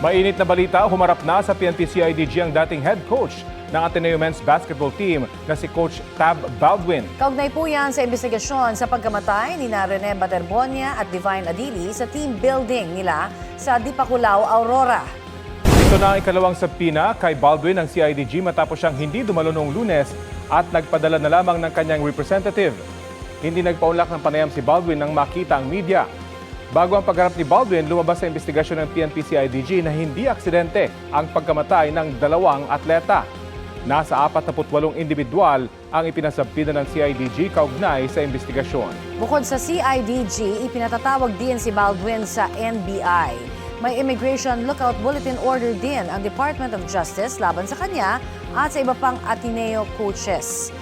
Mainit na balita, humarap na sa PNP-CIDG ang dating head coach ng Ateneo Men's Basketball Team na si Coach Tab Baldwin. Kaugnay po yan sa investigasyon sa pagkamatay ni Rene Baterbonia at Divine Adili sa team building nila sa Dipakulaw, Aurora. Ito na ang ikalawang sabpina kay Baldwin ng CIDG matapos siyang hindi dumalo noong Lunes at nagpadala na lamang ng kanyang representative. Hindi nagpaunlak ng panayam si Baldwin nang makita ang media. Bago ang pagharap ni Baldwin, lumabas sa investigasyon ng PNP-CIDG na hindi aksidente ang pagkamatay ng dalawang atleta. Nasa 48 individual ang ipinasabpina ng CIDG kaugnay sa investigasyon. Bukod sa CIDG, ipinatatawag din si Baldwin sa NBI. May Immigration Lookout Bulletin Order din ang Department of Justice laban sa kanya at sa iba pang Ateneo coaches.